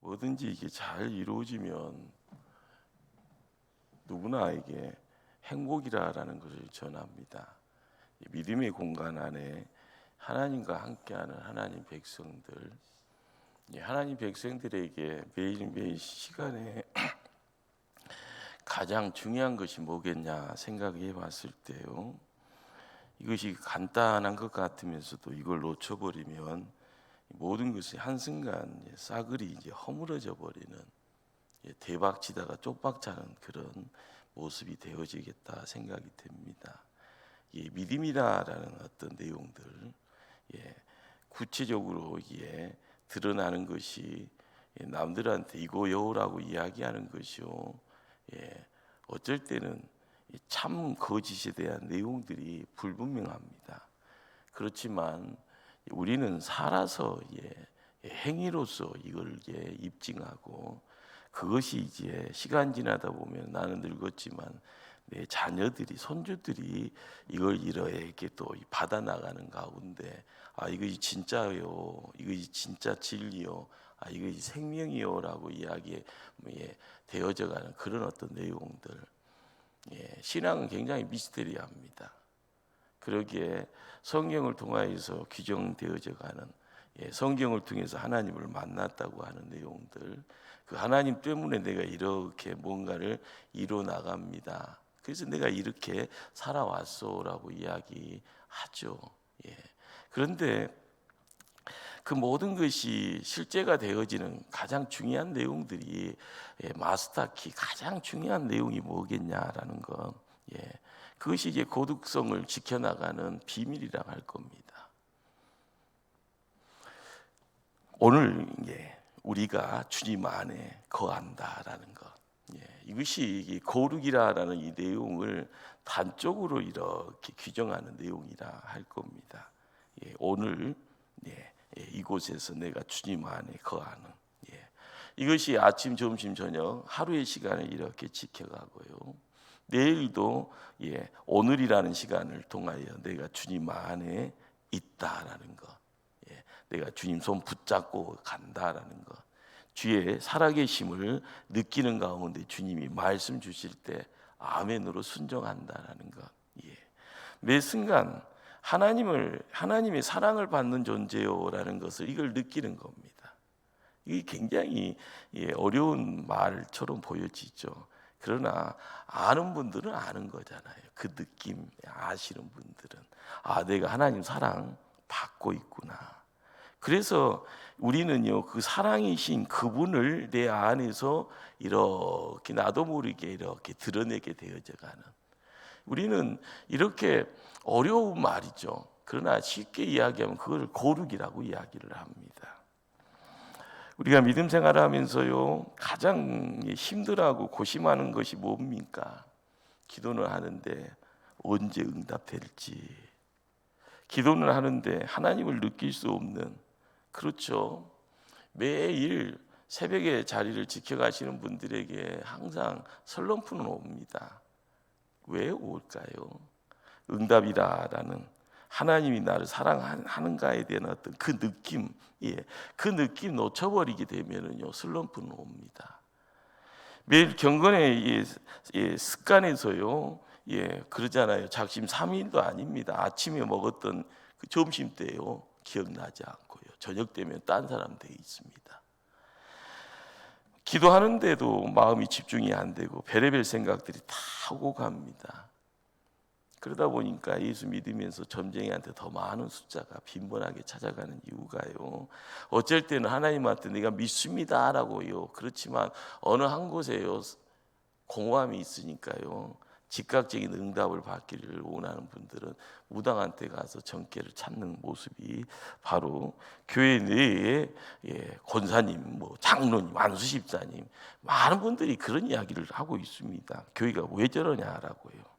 뭐든지 이게 잘 이루어지면 누구나에게 행복이라는 것을 전합니다. 믿음의 공간 안에 하나님과 함께하는 하나님 백성들, 하나님 백성들에게 매일매일 시간에 가장 중요한 것이 뭐겠냐 생각해 봤을 때요, 이것이 간단한 것 같으면서도 이걸 놓쳐버리면 모든 것이 한순간 싸그리 이제 허물어져 버리는, 대박치다가 쪽박차는 그런 모습이 되어지겠다 생각이 됩니다. 믿음이라는 어떤 내용들, 구체적으로 드러나는 것이 남들한테 이거 여우라고 이야기하는 것이요, 어쩔 때는 참 거짓에 대한 내용들이 불분명합니다. 그렇지만 우리는 살아서 행위로서 이걸 입증하고, 그것이 이제 시간 지나다 보면 나는 늙었지만 내 자녀들이, 손주들이 이걸 이렇게 또 받아 나가는 가운데, 이것이 진짜요, 이것이 진짜 진리요, 이것이 생명이요라고 이야기에 되어져가는 그런 어떤 내용들. 신앙은 굉장히 미스테리합니다. 그러기에 성경을 통하여서 규정되어져가는, 성경을 통해서 하나님을 만났다고 하는 내용들, 그 하나님 때문에 내가 이렇게 뭔가를 이뤄 나갑니다. 그래서 내가 이렇게 살아왔소라고 이야기하죠. 그런데 그 모든 것이 실제가 되어지는 가장 중요한 내용들이, 마스터키 가장 중요한 내용이 뭐겠냐라는 것, 그것이 이제 고독성을 지켜나가는 비밀이라고 할 겁니다. 오늘 우리가 주님 안에 거한다라는 것, 이것이 거룩이라는 이 내용을 단적으로 이렇게 규정하는 내용이라 할 겁니다. 오늘 이곳에서 내가 주님 안에 거하는, 이것이 아침, 점심, 저녁 하루의 시간을 이렇게 지켜가고요, 내일도 오늘이라는 시간을 통하여 내가 주님 안에 있다라는 것, 내가 주님 손 붙잡고 간다라는 것, 주의 살아계심을 느끼는 가운데 주님이 말씀 주실 때 아멘으로 순종한다라는 것, 매 순간 하나님의 사랑을 받는 존재요라는 것을 이걸 느끼는 겁니다. 이게 굉장히 어려운 말처럼 보여지죠. 그러나 아는 분들은 아는 거잖아요. 그 느낌 아시는 분들은, 내가 하나님 사랑 받고 있구나. 그래서 우리는요, 그 사랑이신 그분을 내 안에서 이렇게 나도 모르게 이렇게 드러내게 되어져 가는, 우리는 이렇게 어려운 말이죠. 그러나 쉽게 이야기하면 그걸 거룩이라고 이야기를 합니다. 우리가 믿음 생활을 하면서요, 가장 힘들어하고 고심하는 것이 뭡니까? 기도는 하는데 언제 응답될지, 기도는 하는데 하나님을 느낄 수 없는, 그렇죠, 매일 새벽에 자리를 지켜가시는 분들에게 항상 슬럼프는 옵니다. 왜 올까요? 응답이다라는, 하나님이 나를 사랑하는가에 대한 어떤 그 느낌, 그 느낌 놓쳐버리게 되면은요, 슬럼프는 옵니다. 매일 경건의 습관에서요, 그러잖아요. 작심 삼일도 아닙니다. 아침에 먹었던 그 점심 때요, 기억나지 않고요, 저녁 되면 딴 사람 돼 있습니다. 기도하는데도 마음이 집중이 안 되고 별의별 생각들이 다 오고 갑니다. 그러다 보니까 예수 믿으면서 점쟁이한테 더 많은 숫자가 빈번하게 찾아가는 이유가요, 어쩔 때는 하나님한테 내가 믿습니다라고요, 그렇지만 어느 한 곳에요 공허함이 있으니까요, 즉각적인 응답을 받기를 원하는 분들은 무당한테 가서 정죄를 찾는 모습이 바로 교회 내에 권사님, 장로님, 안수집사님, 많은 분들이 그런 이야기를 하고 있습니다. 교회가 왜 저러냐라고요.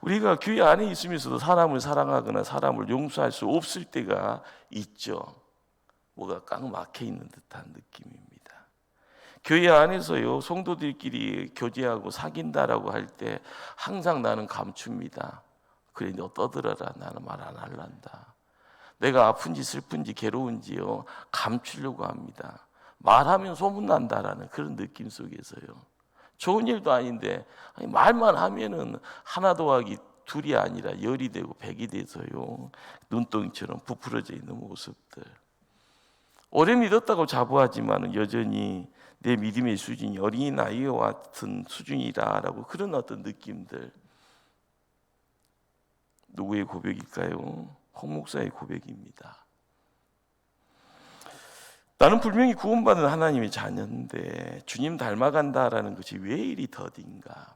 우리가 교회 안에 있으면서도 사람을 사랑하거나 사람을 용서할 수 없을 때가 있죠. 뭐가 꽉 막혀 있는 듯한 느낌입니다. 교회 안에서요, 성도들끼리 교제하고 사귄다라고 할 때 항상 나는 감춥니다. 그래, 너 떠들어라. 나는 말 안 할란다. 내가 아픈지 슬픈지 괴로운지요, 감추려고 합니다. 말하면 소문난다라는 그런 느낌 속에서요. 좋은 일도 아닌데 말만 하면은 하나 더하기 둘이 아니라 열이 되고 백이 돼서요. 눈덩이처럼 부풀어져 있는 모습들. 오래 믿었다고 자부하지만은 여전히 내 믿음의 수준이 어린아이와 같은 수준이다라고 그런 어떤 느낌들. 누구의 고백일까요? 홍 목사의 고백입니다. 나는 분명히 구원받은 하나님의 자녀인데 주님 닮아간다라는 것이 왜 이리 더딘가?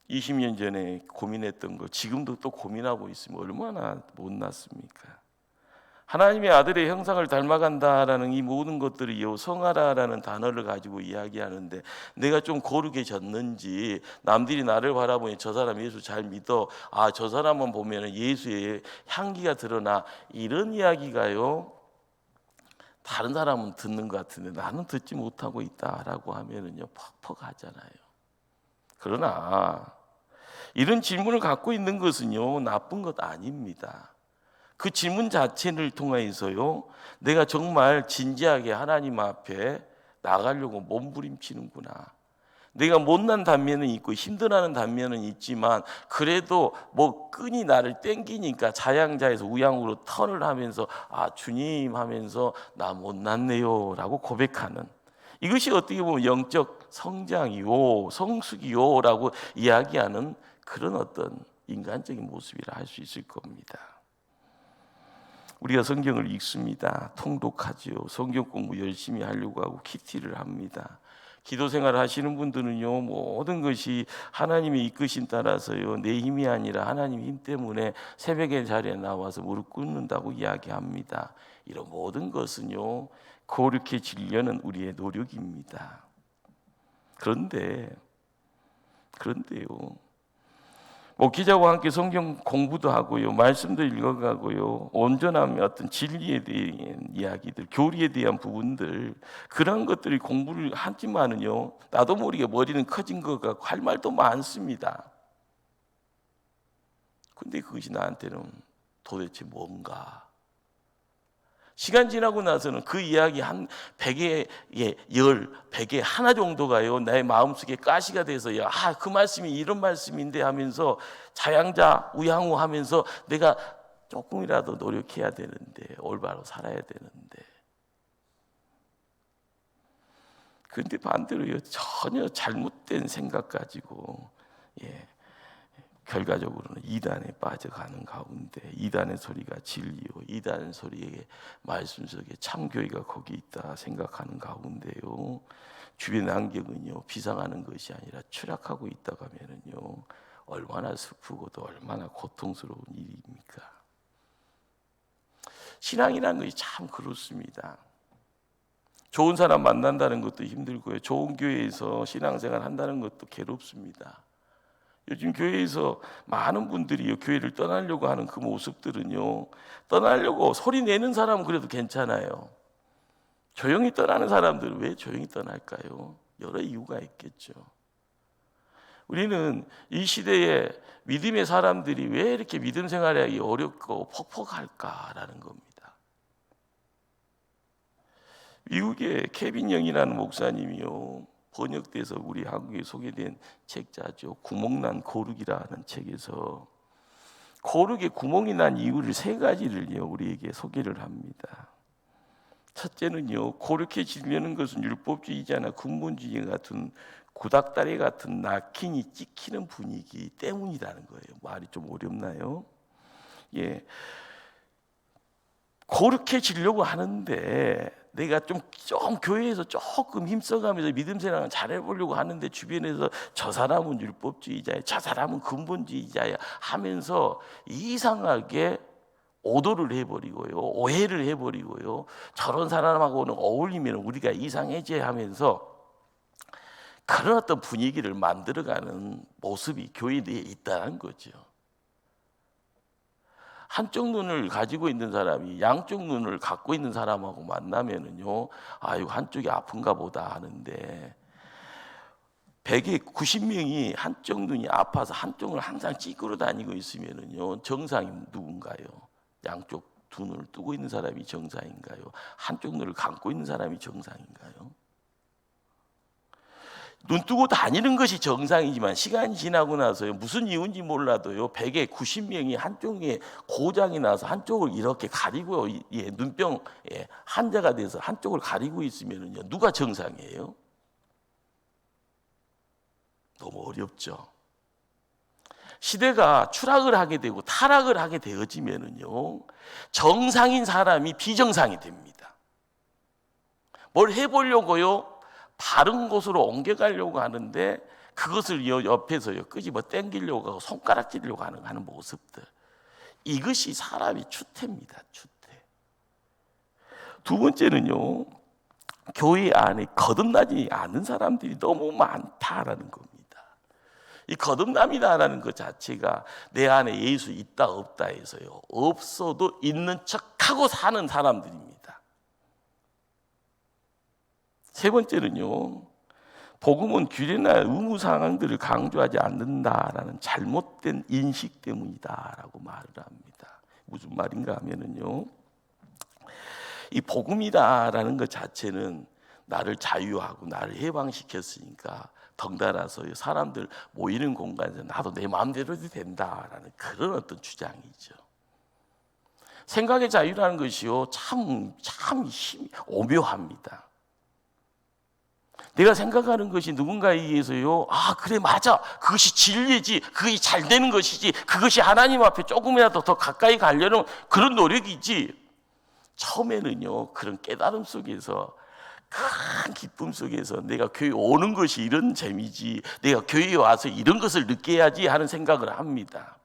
20년 전에 고민했던 거 지금도 또 고민하고 있으면 얼마나 못났습니까? 하나님의 아들의 형상을 닮아간다라는 이 모든 것들이 성하라라는 단어를 가지고 이야기하는데 내가 좀 고르게 졌는지 남들이 나를 바라보니 저 사람 예수 잘 믿어, 아 저 사람만 보면 예수의 향기가 드러나, 이런 이야기가요 다른 사람은 듣는 것 같은데 나는 듣지 못하고 있다라고 하면은요 퍽퍽하잖아요. 그러나 이런 질문을 갖고 있는 것은요 나쁜 것 아닙니다. 그 질문 자체를 통해서요 내가 정말 진지하게 하나님 앞에 나가려고 몸부림치는구나. 내가 못난 단면은 있고 힘들어하는 단면은 있지만 그래도 뭐 끈이 나를 땡기니까 자양자에서 우양으로 턴을 하면서 아 주님 하면서 나 못났네요 라고 고백하는, 이것이 어떻게 보면 영적 성장이요 성숙이요 라고 이야기하는 그런 어떤 인간적인 모습이라 할 수 있을 겁니다. 우리가 성경을 읽습니다. 통독하지요. 성경 공부 열심히 하려고 하고 큐티를 합니다. 기도 생활을 하시는 분들은요 모든 것이 하나님의 이끄심 따라서요 내 힘이 아니라 하나님 힘 때문에 새벽의 자리에 나와서 무릎 꿇는다고 이야기합니다. 이런 모든 것은요 거룩해지려는 우리의 노력입니다. 그런데요 목회자와 함께 성경 공부도 하고요, 말씀도 읽어가고요, 온전함의 어떤 진리에 대한 이야기들, 교리에 대한 부분들, 그런 것들이 공부를 하지만은요, 나도 모르게 머리는 커진 것 같고 할 말도 많습니다. 근데 그것이 나한테는 도대체 뭔가? 시간 지나고 나서는 그 이야기 한 100에 10, 100에 하나 정도가요 나의 마음속에 가시가 돼서 그 말씀이 이런 말씀인데 하면서 자양자 우양우 하면서 내가 조금이라도 노력해야 되는데, 올바로 살아야 되는데, 그런데 반대로요 전혀 잘못된 생각 가지고 결과적으로는 이단에 빠져가는 가운데, 이단의 소리가 진리요 이단 소리의 말씀 속에 참교회가 거기 있다 생각하는 가운데요 주변 환경은요 비상하는 것이 아니라 추락하고 있다고 하면은요 얼마나 슬프고도 얼마나 고통스러운 일입니까? 신앙이라는 것이 참 그렇습니다. 좋은 사람 만난다는 것도 힘들고요, 좋은 교회에서 신앙생활 한다는 것도 괴롭습니다. 요즘 교회에서 많은 분들이 교회를 떠나려고 하는 그 모습들은요, 떠나려고 소리 내는 사람은 그래도 괜찮아요. 조용히 떠나는 사람들은 왜 조용히 떠날까요? 여러 이유가 있겠죠. 우리는 이 시대에 믿음의 사람들이 왜 이렇게 믿음 생활하기 어렵고 퍽퍽할까라는 겁니다. 미국의 케빈 영이라는 목사님이요 번역돼서 우리 한국에 소개된 책자죠. 구멍난 거룩이라는 책에서 거룩에 구멍이 난 이유를 3가지를요 우리에게 소개를 합니다. 첫째는요, 거룩해지려는 것은 율법주의자나 근본주의 같은 구닥다리 같은 낙힌이 찍히는 분위기 때문이라는 거예요. 말이 좀 어렵나요? 거룩해지려고 하는데 내가 좀 교회에서 조금 힘써가면서 믿음 생활을 잘해보려고 하는데 주변에서 저 사람은 율법주의자야, 저 사람은 근본주의자야 하면서 이상하게 오도를 해버리고요, 오해를 해버리고요, 저런 사람하고는 어울리면 우리가 이상해져야 하면서 그런 어떤 분위기를 만들어가는 모습이 교회 내에 있다는 거죠. 한쪽 눈을 가지고 있는 사람이 양쪽 눈을 갖고 있는 사람하고 만나면은요, 아유 한쪽이 아픈가 보다 하는데 100에 90명이 한쪽 눈이 아파서 한쪽을 항상 찌그러 다니고 있으면은요 정상이 누군가요? 양쪽 두 눈을 뜨고 있는 사람이 정상인가요? 한쪽 눈을 감고 있는 사람이 정상인가요? 눈 뜨고 다니는 것이 정상이지만 시간이 지나고 나서요, 무슨 이유인지 몰라도요, 100에 90명이 한쪽에 고장이 나서 한쪽을 이렇게 가리고, 눈병 환자가 돼서 한쪽을 가리고 있으면요, 누가 정상이에요? 너무 어렵죠. 시대가 추락을 하게 되고 타락을 하게 되어지면은요, 정상인 사람이 비정상이 됩니다. 뭘 해보려고요, 바른 곳으로 옮겨가려고 하는데 그것을 옆에서요 끄집어 당기려고 하고 손가락질려고 하는 모습들, 이것이 사람의 추태입니다. 추태. 두 번째는요, 교회 안에 거듭나지 않은 사람들이 너무 많다라는 겁니다. 이 거듭남이다라는 것 자체가 내 안에 예수 있다 없다 해서요, 없어도 있는 척하고 사는 사람들입니다. 세 번째는요, 복음은 규례나 의무 상황들을 강조하지 않는다라는 잘못된 인식 때문이다라고 말을 합니다. 무슨 말인가 하면은요, 이 복음이다라는 것 자체는 나를 자유하고 나를 해방시켰으니까 덩달아서 사람들 모이는 공간에서 나도 내 마음대로 해도 된다라는 그런 어떤 주장이죠. 생각의 자유라는 것이요, 참 오묘합니다. 내가 생각하는 것이 누군가에 의해서요, 아 그래 맞아, 그것이 진리지, 그것이 잘 되는 것이지, 그것이 하나님 앞에 조금이라도 더 가까이 가려는 그런 노력이지, 처음에는요 그런 깨달음 속에서, 큰 기쁨 속에서 내가 교회 오는 것이 이런 재미지, 내가 교회에 와서 이런 것을 느껴야지 하는 생각을 합니다.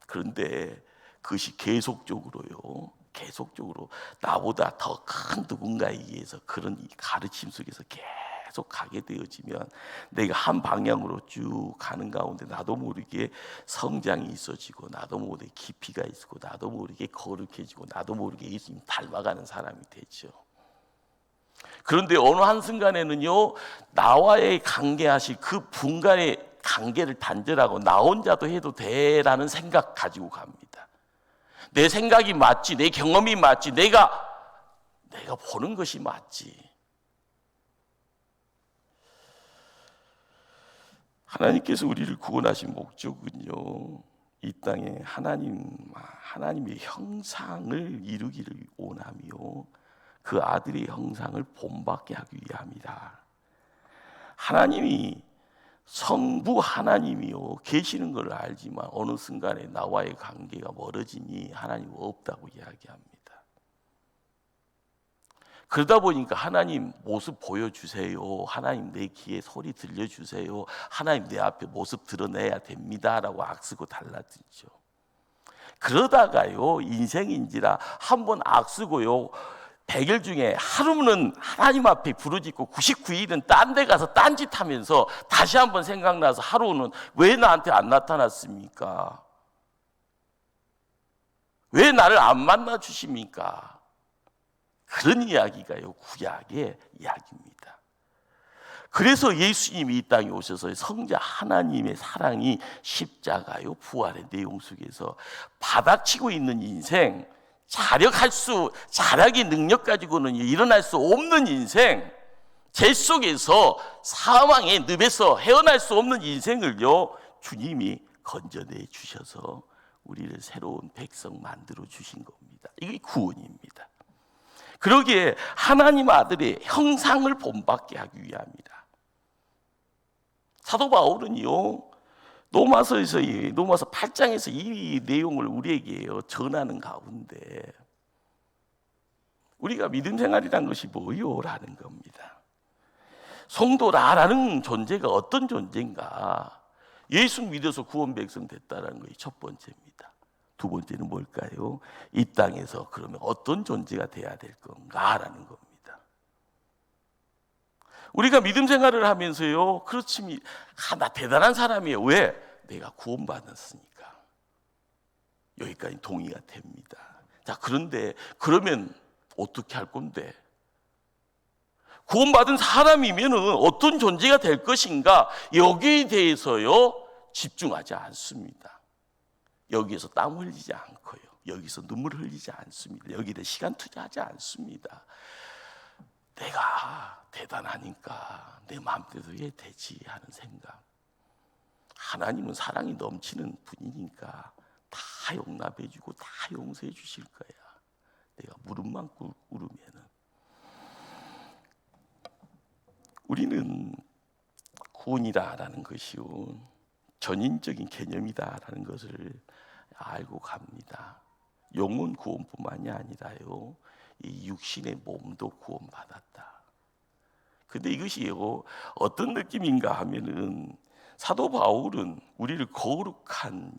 그런데 그것이 계속적으로 나보다 더 큰 누군가에 의해서 그런 가르침 속에서 계속 가게 되어지면 내가 한 방향으로 쭉 가는 가운데 나도 모르게 성장이 있어지고, 나도 모르게 깊이가 있고, 나도 모르게 거룩해지고, 나도 모르게 예수님 닮아가는 사람이 되죠. 그런데 어느 한순간에는요, 나와의 관계하실 그 분간의 관계를 단절하고 나 혼자도 해도 돼라는 생각 가지고 갑니다. 내 생각이 맞지, 내 경험이 맞지, 내가 보는 것이 맞지. 하나님께서 우리를 구원하신 목적은요, 이 땅에 하나님의 형상을 이루기를 원하며 그 아들의 형상을 본받게 하기 위함이다. 하나님이 성부 하나님이요 계시는 걸 알지만 어느 순간에 나와의 관계가 멀어지니 하나님 없다고 이야기합니다. 그러다 보니까 하나님 모습 보여주세요, 하나님 내 귀에 소리 들려주세요, 하나님 내 앞에 모습 드러내야 됩니다라고 악쓰고 달라지죠. 그러다가요, 인생인지라 한번 악쓰고요, 100일 중에 하루는 하나님 앞에 부르짖고 99일은 딴 데 가서 딴짓하면서 다시 한번 생각나서 하루는 왜 나한테 안 나타났습니까? 왜 나를 안 만나 주십니까? 그런 이야기가요, 구약의 이야기입니다. 그래서 예수님이 이 땅에 오셔서 성자 하나님의 사랑이 십자가요, 부활의 내용 속에서 바닥치고 있는 인생, 자력이 능력 가지고는 일어날 수 없는 인생, 죄 속에서 사망의 늪에서 헤어날 수 없는 인생을요, 주님이 건져내 주셔서 우리를 새로운 백성 만들어 주신 겁니다. 이게 구원입니다. 그러기에 하나님 아들의 형상을 본받게 하기 위함이라. 사도 바울은요, 로마서 8장에서 이 내용을 우리에게 전하는 가운데 우리가 믿음 생활이라는 것이 뭐요? 라는 겁니다. 성도라는 존재가 어떤 존재인가? 예수 믿어서 구원 백성 됐다는 것이 첫 번째입니다. 두 번째는 뭘까요? 이 땅에서 그러면 어떤 존재가 돼야 될 건가? 라는 겁니다. 우리가 믿음 생활을 하면서요, 그렇지, 나 대단한 사람이에요. 왜? 내가 구원받았으니까. 여기까지 동의가 됩니다. 자, 그런데 그러면 어떻게 할 건데? 구원받은 사람이면 어떤 존재가 될 것인가? 여기에 대해서요, 집중하지 않습니다. 여기에서 땀 흘리지 않고요. 여기서 눈물을 흘리지 않습니다. 여기에 시간 투자하지 않습니다. 내가 대단하니까 내 마음대로 해야 되지 하는 생각. 하나님은 사랑이 넘치는 분이니까 다 용납해주고 다 용서해 주실 거야. 내가 무릎만 꿇으면은. 우리는 구원이라는 것이요 전인적인 개념이다라는 것을 알고 갑니다. 영혼 구원뿐만이 아니라요, 이 육신의 몸도 구원받았다. 근데 이것이요 어떤 느낌인가 하면은 사도 바울은 우리를 거룩한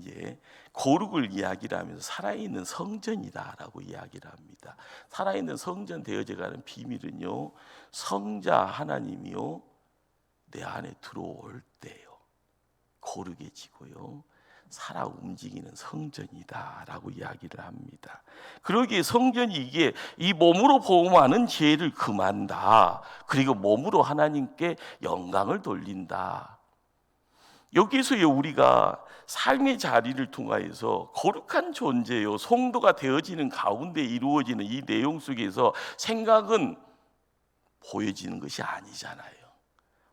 거룩을 이야기를 하면서 살아있는 성전이다라고 이야기를 합니다. 살아있는 성전 되어져가는 비밀은요, 성자 하나님이요 내 안에 들어올 때요 거룩해지고요 살아 움직이는 성전이다라고 이야기를 합니다. 그러기에 성전이 이게 이 몸으로 범하는 죄를 금한다. 그리고 몸으로 하나님께 영광을 돌린다. 여기서요 우리가 삶의 자리를 통하여서 거룩한 존재요 성도가 되어지는 가운데 이루어지는 이 내용 속에서 생각은 보여지는 것이 아니잖아요.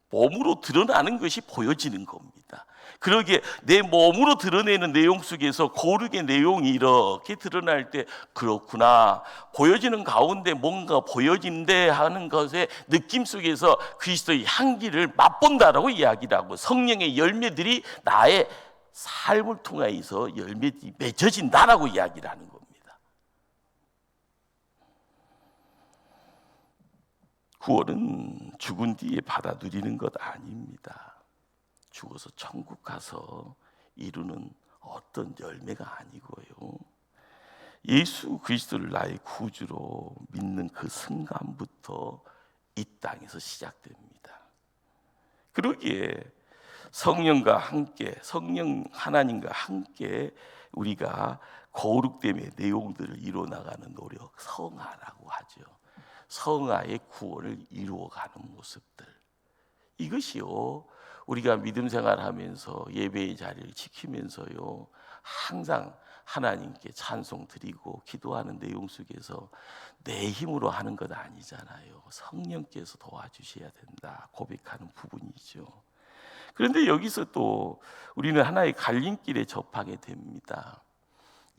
몸으로 드러나는 것이 보여지는 겁니다. 그러기에 내 몸으로 드러내는 내용 속에서 거룩의 내용이 이렇게 드러날 때 그렇구나, 보여지는 가운데 뭔가 보여진대 하는 것의 느낌 속에서 그리스도의 향기를 맛본다라고 이야기를 하고, 성령의 열매들이 나의 삶을 통해서 열매들이 맺어진다라고 이야기를 하는 겁니다. 구원은 죽은 뒤에 받아 누리는 것 아닙니다. 죽어서 천국 가서 이루는 어떤 열매가 아니고요, 예수 그리스도를 나의 구주로 믿는 그 순간부터 이 땅에서 시작됩니다. 그러기에 성령과 함께, 성령 하나님과 함께 우리가 거룩됨의 내용들을 이루어나가는 노력, 성화라고 하죠. 성화의 구원을 이루어가는 모습들, 이것이요 우리가 믿음 생활하면서 예배의 자리를 지키면서요 항상 하나님께 찬송 드리고 기도하는 내용 속에서 내 힘으로 하는 것 아니잖아요. 성령께서 도와주셔야 된다 고백하는 부분이죠. 그런데 여기서 또 우리는 하나의 갈림길에 접하게 됩니다.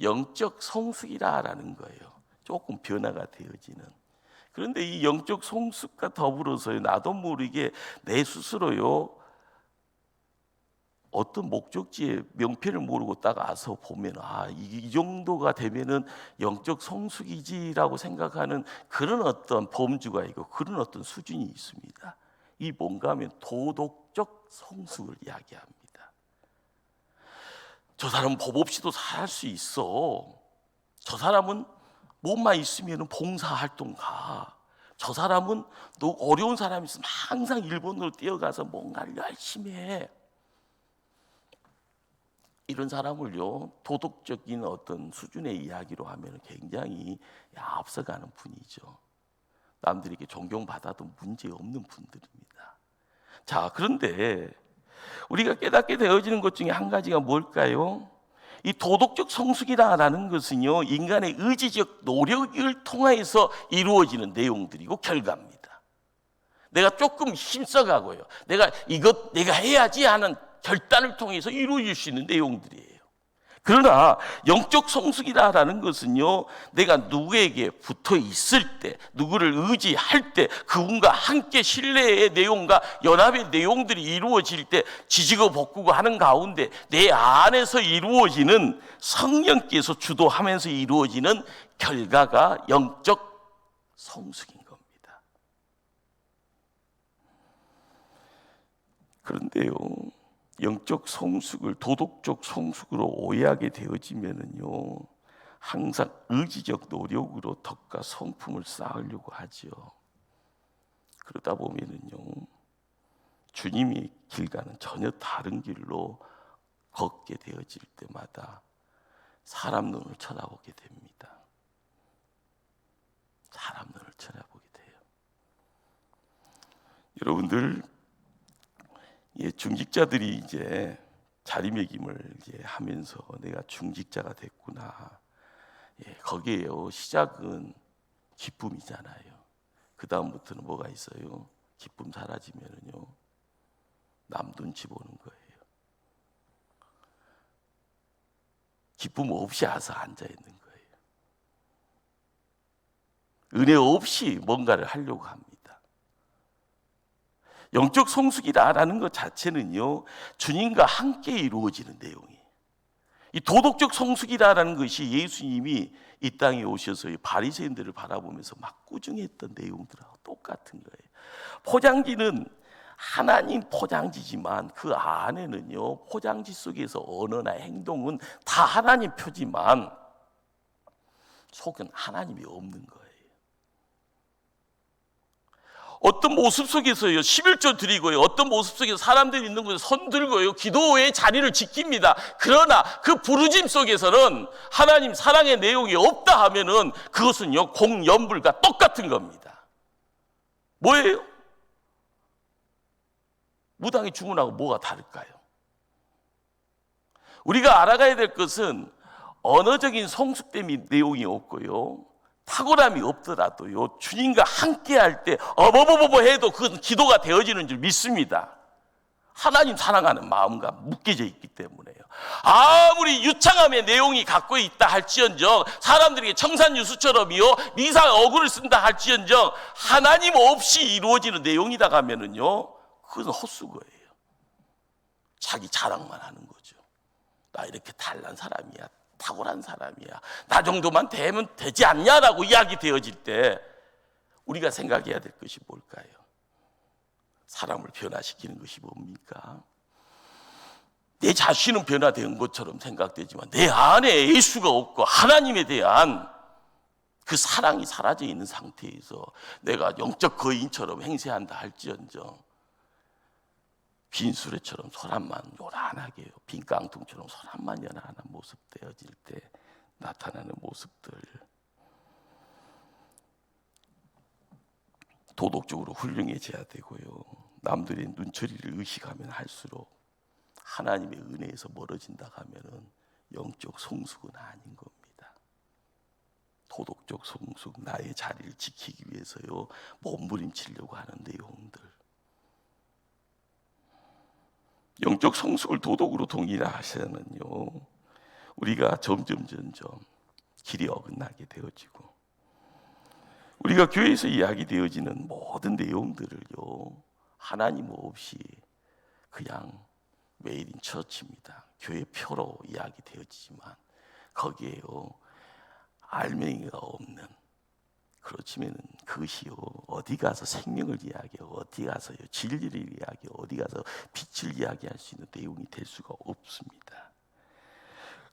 영적 성숙이라는 거예요. 조금 변화가 되어지는. 그런데 이 영적 성숙과 더불어서요 나도 모르게 내 스스로요 어떤 목적지의 명패를 모르고 딱 와서 보면 이 정도가 되면은 영적 성숙이지라고 생각하는 그런 어떤 범주가 있고 그런 어떤 수준이 있습니다. 이 뭔가 하면 도덕적 성숙을 이야기합니다. 저 사람은 법 없이도 살 수 있어. 저 사람은 몸만 있으면 봉사활동 가. 저 사람은 또 어려운 사람이 있으면 항상 일본으로 뛰어가서 뭔가를 열심히 해. 이런 사람을요 도덕적인 어떤 수준의 이야기로 하면 굉장히 앞서가는 분이죠. 남들에게 존경받아도 문제없는 분들입니다. 자, 그런데 우리가 깨닫게 되어지는 것 중에 한 가지가 뭘까요? 이 도덕적 성숙이라는 것은요 인간의 의지적 노력을 통해서 이루어지는 내용들이고 결과입니다. 내가 조금 힘써가고요 내가 해야지 하는 결단을 통해서 이루어질 수 있는 내용들이에요. 그러나 영적 성숙이라는 것은요 내가 누구에게 붙어 있을 때, 누구를 의지할 때, 그분과 함께 신뢰의 내용과 연합의 내용들이 이루어질 때 지지고 볶고 하는 가운데 내 안에서 이루어지는, 성령께서 주도하면서 이루어지는 결과가 영적 성숙인 겁니다. 그런데요 영적 성숙을 도덕적 성숙으로 오해하게 되어지면은요 항상 의지적 노력으로 덕과 성품을 쌓으려고 하죠. 그러다 보면은요 주님의 길과는 전혀 다른 길로 걷게 되어질 때마다 사람 눈을 쳐다보게 됩니다. 사람 눈을 쳐다보게 돼요. 여러분들, 중직자들이 이제 자리매김을 이제 하면서 내가 중직자가 됐구나, 거기에요. 시작은 기쁨이잖아요. 그 다음부터는 뭐가 있어요? 기쁨 사라지면은요, 남 눈치 보는 거예요. 기쁨 없이 와서 앉아 있는 거예요. 은혜 없이 뭔가를 하려고 합니다. 영적 성숙이라는 것 자체는요, 주님과 함께 이루어지는 내용이에요. 이 도덕적 성숙이라는 것이 예수님이 이 땅에 오셔서 바리새인들을 바라보면서 막 꾸중했던 내용들하고 똑같은 거예요. 포장지는 하나님 포장지지만 그 안에는요, 포장지 속에서 언어나 행동은 다 하나님 표지만 속은 하나님이 없는 거예요. 어떤 모습 속에서요, 11조 드리고요, 어떤 모습 속에서 사람들이 있는 곳에 손 들고요, 기도의 자리를 지킵니다. 그러나 그 부르짐 속에서는 하나님 사랑의 내용이 없다 하면은 그것은요, 공연불과 똑같은 겁니다. 뭐예요? 무당이 주문하고 뭐가 다를까요? 우리가 알아가야 될 것은 언어적인 성숙됨이 내용이 없고요, 탁월함이 없더라도요, 주님과 함께 할 때 어버버버버 해도 그것은 기도가 되어지는 줄 믿습니다. 하나님 사랑하는 마음과 묶여져 있기 때문에요. 아무리 유창함의 내용이 갖고 있다 할지언정, 사람들에게 청산유수처럼요 미사 어구를 쓴다 할지언정, 하나님 없이 이루어지는 내용이다 하면은요, 그것은 헛수고예요. 자기 자랑만 하는 거죠. 나 이렇게 잘난 사람이야, 탁월한 사람이야, 나 정도만 되면 되지 않냐라고 이야기 되어질 때 우리가 생각해야 될 것이 뭘까요? 사람을 변화시키는 것이 뭡니까? 내 자신은 변화된 것처럼 생각되지만 내 안에 예수가 없고 하나님에 대한 그 사랑이 사라져 있는 상태에서 내가 영적 거인처럼 행세한다 할지언정, 빈 수레처럼 소란만 요란하게, 빈 깡통처럼 소란만 연하는 모습 되어질 때 나타나는 모습들, 도덕적으로 훌륭해져야 되고요, 남들의 눈초리를 의식하면 할수록 하나님의 은혜에서 멀어진다 하면은 영적 성숙은 아닌 겁니다. 도덕적 성숙, 나의 자리를 지키기 위해서요 몸부림치려고 하는 내용들, 영적 성숙을 도덕으로 동일하시면요, 우리가 점점 길이 어긋나게 되어지고, 우리가 교회에서 이야기되어지는 모든 내용들을요 하나님 없이 그냥 메이드 인 처치입니다. 교회 표로 이야기되어지지만 거기에요 알맹이가 없는, 그렇지만 그것이요 어디 가서 생명을 이야기하고 어디 가서요 진리를 이야기하고 어디 가서 빛을 이야기할 수 있는 내용이 될 수가 없습니다.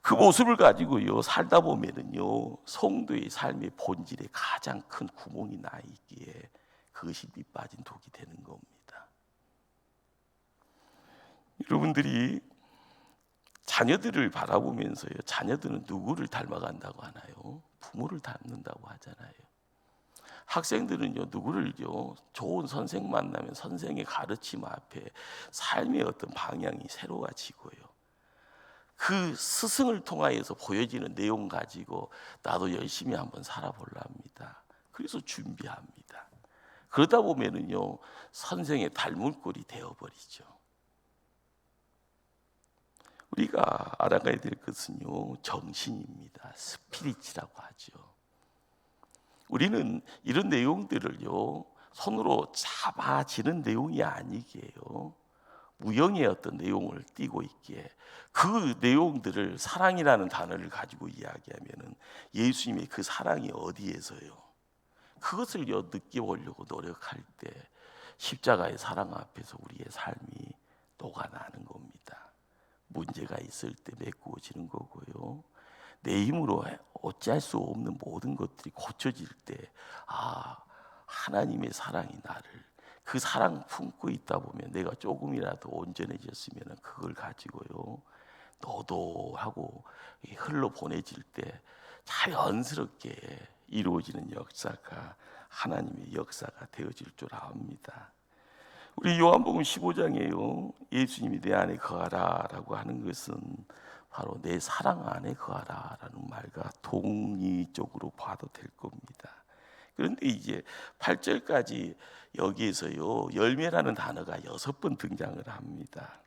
그 모습을 가지고요 살다 보면은요 성도의 삶의 본질에 가장 큰 구멍이 나 있기에 그것이 밑빠진 독이 되는 겁니다. 여러분들이 자녀들을 바라보면서요, 자녀들은 누구를 닮아간다고 하나요? 부모를 닮는다고 하잖아요. 학생들은요 누구를요 좋은 선생 만나면 선생의 가르침 앞에 삶의 어떤 방향이 새로워지고요, 그 스승을 통하여서 보여지는 내용 가지고 나도 열심히 한번 살아보려 합니다. 그래서 준비합니다. 그러다 보면은요 선생의 닮을 꼴이 되어버리죠. 우리가 알아가야 될 것은요 정신입니다. 스피릿이라고 하죠. 우리는 이런 내용들을요 손으로 잡아지는 내용이 아니게요 무형의 어떤 내용을 띠고 있기에 그 내용들을 사랑이라는 단어를 가지고 이야기하면은 예수님의 그 사랑이 어디에서요? 그것을요 느껴보려고 노력할 때 십자가의 사랑 앞에서 우리의 삶이 녹아나는 겁니다. 문제가 있을 때 메꾸어지는 거고요, 내 힘으로 어찌할 수 없는 모든 것들이 고쳐질 때 하나님의 사랑이 나를, 그 사랑 품고 있다 보면 내가 조금이라도 온전해졌으면 그걸 가지고요 너도 하고 흘러보내질 때 자연스럽게 이루어지는 역사가 하나님의 역사가 되어질 줄 압니다. 우리 요한복음 15장에요 예수님이 내 안에 거하라 라고 하는 것은 바로 내 사랑 안에 거하라라는 말과 동의적으로 봐도 될 겁니다. 그런데 이제 8절까지 여기에서요 열매라는 단어가 6번 등장을 합니다.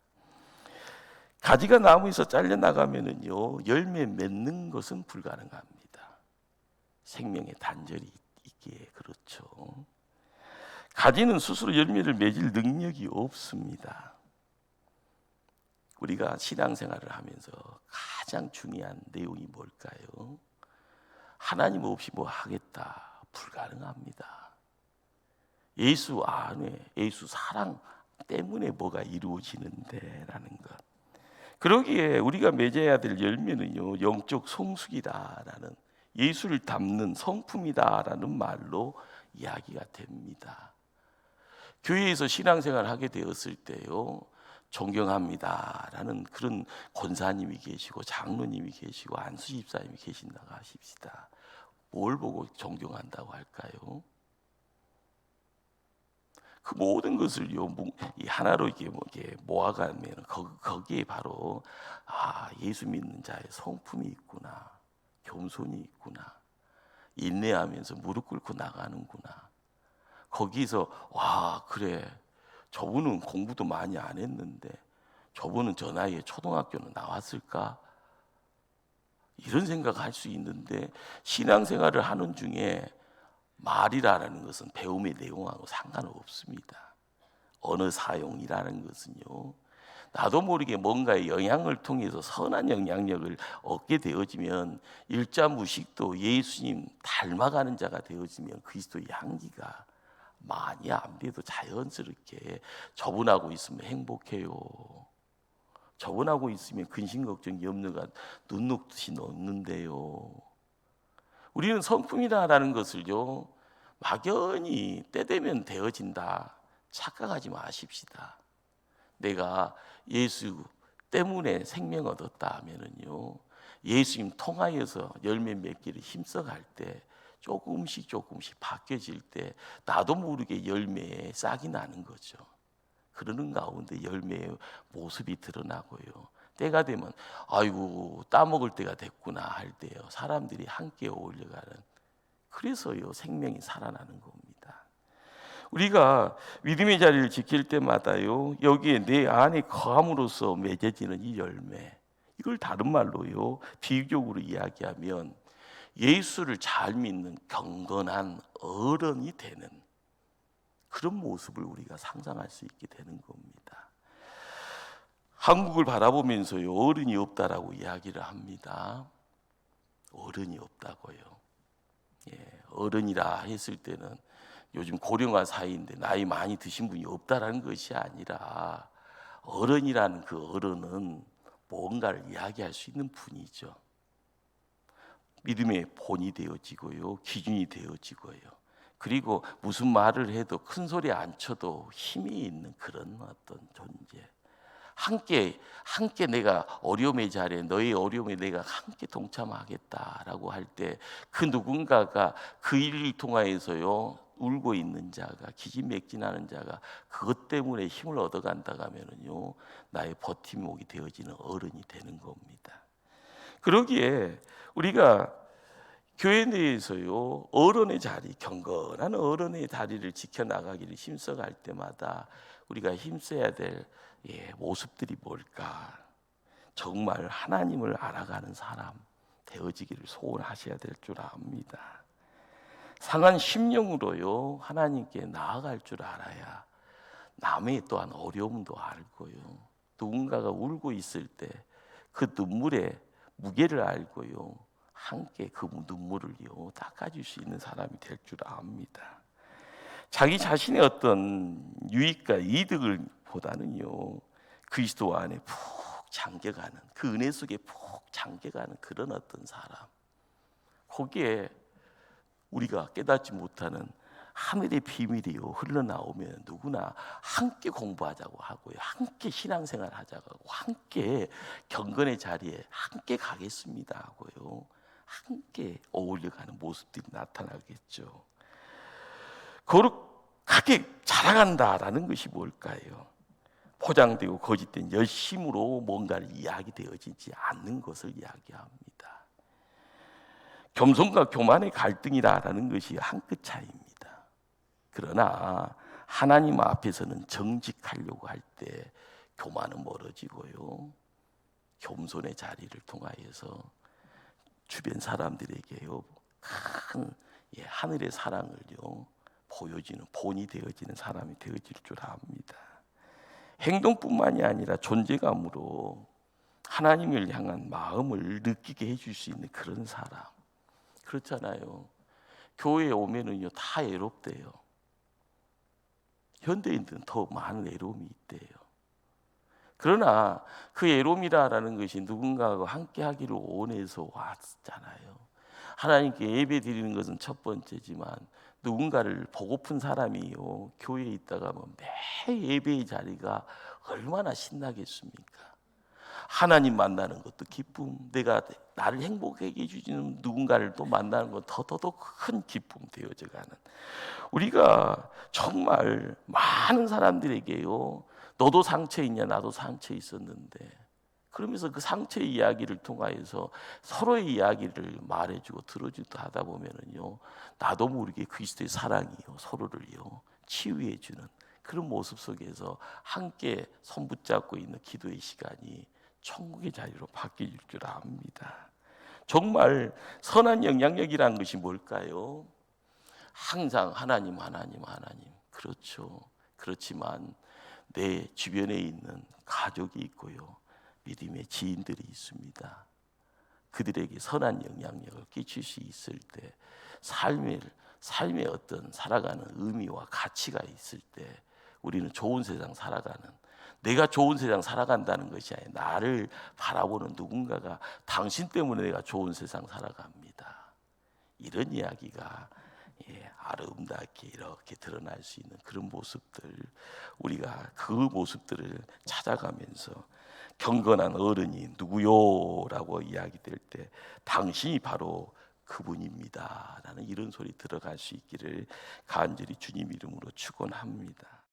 가지가 나무에서 잘려 나가면은요 열매 맺는 것은 불가능합니다. 생명의 단절이 있기에 그렇죠. 가지는 스스로 열매를 맺을 능력이 없습니다. 우리가 신앙생활을 하면서 가장 중요한 내용이 뭘까요? 하나님 없이 뭐 하겠다 불가능합니다. 예수 안에 예수 사랑 때문에 뭐가 이루어지는데 라는 것. 그러기에 우리가 맺어야 될 열매는요 영적 성숙이다라는 예수를 담는 성품이다라는 말로 이야기가 됩니다. 교회에서 신앙생활을 하게 되었을 때요 존경합니다라는 그런 권사님이 계시고 장로님이 계시고 안수 집사님이 계신다고 하십시다. 뭘 보고 존경한다고 할까요? 그 모든 것을요 하나로 이렇게 모아가면 거기에 바로 예수 믿는 자의 성품이 있구나, 겸손이 있구나, 인내하면서 무릎 꿇고 나가는구나. 거기서 와 그래 저분은 공부도 많이 안 했는데 저분은 저 나이에 초등학교는 나왔을까? 이런 생각할 수 있는데 신앙생활을 하는 중에 말이라는 것은 배움의 내용하고 상관없습니다. 언어 사용이라는 것은요 나도 모르게 뭔가의 영향을 통해서 선한 영향력을 얻게 되어지면 일자무식도 예수님 닮아가는 자가 되어지면 그리스도의 향기가 많이 안 돼도 자연스럽게 저분하고 있으면 행복해요. 저분하고 있으면 근심 걱정 염려가 눈 녹듯이 녹는데요. 우리는 성품이다라는 것을요 막연히 때 되면 되어진다 착각하지 마십시다. 내가 예수 때문에 생명 얻었다 하면은요 예수님 통하여서 열매 맺기를 힘써갈 때 조금씩 바뀌어질 때 나도 모르게 열매에 싹이 나는 거죠. 그러는 가운데 열매의 모습이 드러나고요. 때가 되면 아이고 따먹을 때가 됐구나 할 때요 사람들이 함께 어울려가는 그래서요 생명이 살아나는 겁니다. 우리가 믿음의 자리를 지킬 때마다요 여기에 내 안에 거함으로써 맺어지는 이 열매 이걸 다른 말로요 비유적으로 이야기하면 예수를 잘 믿는 경건한 어른이 되는 그런 모습을 우리가 상상할 수 있게 되는 겁니다. 한국을 바라보면서요 어른이 없다라고 이야기를 합니다. 어른이 없다고요. 어른이라 했을 때는 요즘 고령화 사회인데 나이 많이 드신 분이 없다라는 것이 아니라 어른이라는 그 어른은 뭔가를 이야기할 수 있는 분이죠. 믿음의 본이 되어지고요 기준이 되어지고요 그리고 무슨 말을 해도 큰 소리 안 쳐도 힘이 있는 그런 어떤 존재. 함께 내가 어려움의 자리에 너의 어려움에 내가 함께 동참하겠다라고 할 때 그 누군가가 그 일을 통하여서요 울고 있는 자가 기진맥진하는 자가 그것 때문에 힘을 얻어간다 하면은요 나의 버팀목이 되어지는 어른이 되는 겁니다. 그러기에 우리가 교회 내에서요 어른의 자리, 경건한 어른의 자리를 지켜나가기를 힘써갈 때마다 우리가 힘써야 될 모습들이 뭘까? 정말 하나님을 알아가는 사람 되어지기를 소원하셔야 될 줄 압니다. 상한 심령으로요 하나님께 나아갈 줄 알아야 남의 또한 어려움도 알고요 누군가가 울고 있을 때 그 눈물의 무게를 알고요 함께 그 눈물을요 닦아줄 수 있는 사람이 될 줄 압니다. 자기 자신의 어떤 유익과 이득을 보다는요 그리스도 안에 푹 잠겨가는 그 은혜 속에 푹 잠겨가는 그런 어떤 사람 거기에 우리가 깨닫지 못하는 하늘의 비밀이요 흘러나오면 누구나 함께 공부하자고 하고요 함께 신앙생활 하자고 하고 함께 경건의 자리에 함께 가겠습니다 하고요 함께 어울려가는 모습들이 나타나겠죠. 거룩하게 자라간다라는 것이 뭘까요? 포장되고 거짓된 열심으로 뭔가를 이야기되어지지 않는 것을 이야기합니다. 겸손과 교만의 갈등이라는 것이 한 끗 차이입니다. 그러나 하나님 앞에서는 정직하려고 할 때 교만은 멀어지고요, 겸손의 자리를 통하여서 주변 사람들에게요 큰 하늘의 사랑을요 보여지는, 본이 되어지는 사람이 되어질 줄 압니다. 행동뿐만이 아니라 존재감으로 하나님을 향한 마음을 느끼게 해줄 수 있는 그런 사람. 그렇잖아요. 교회에 오면은요 다 애롭대요. 현대인들은 더 많은 애로움이 있대요. 그러나 그 애로움이라는 것이 누군가하고 함께 하기를 원해서 왔잖아요. 하나님께 예배 드리는 것은 첫 번째지만 누군가를 보고픈 사람이요 교회에 있다가 매 예배의 자리가 얼마나 신나겠습니까? 하나님 만나는 것도 기쁨, 내가 나를 행복하게 해주시는 누군가를 또 만나는 것 더더욱 큰 기쁨 되어져가는, 우리가 정말 많은 사람들에게요 너도 상처 있냐 나도 상처 있었는데, 그러면서 그 상처의 이야기를 통하여서 서로의 이야기를 말해주고 들어주고 하다 보면은요 나도 모르게 그리스도의 사랑이요 서로를요 치유해주는 그런 모습 속에서 함께 손 붙잡고 있는 기도의 시간이 천국의 자리로 바뀔 줄 압니다. 정말 선한 영향력이라는 것이 뭘까요? 항상 하나님 하나님 하나님, 그렇죠. 그렇지만 내 주변에 있는 가족이 있고요 믿음의 지인들이 있습니다. 그들에게 선한 영향력을 끼칠 수 있을 때, 삶의 어떤 살아가는 의미와 가치가 있을 때 우리는 좋은 세상 살아가는, 내가 좋은 세상 살아간다는 것이 아니라 나를 바라보는 누군가가 당신 때문에 내가 좋은 세상 살아갑니다, 이런 이야기가 아름답게 이렇게 드러날 수 있는 그런 모습들, 우리가 그 모습들을 찾아가면서 경건한 어른이 누구요? 라고 이야기될 때 당신이 바로 그분입니다 라는 이런 소리 들어갈 수 있기를 간절히 주님 이름으로 축원합니다.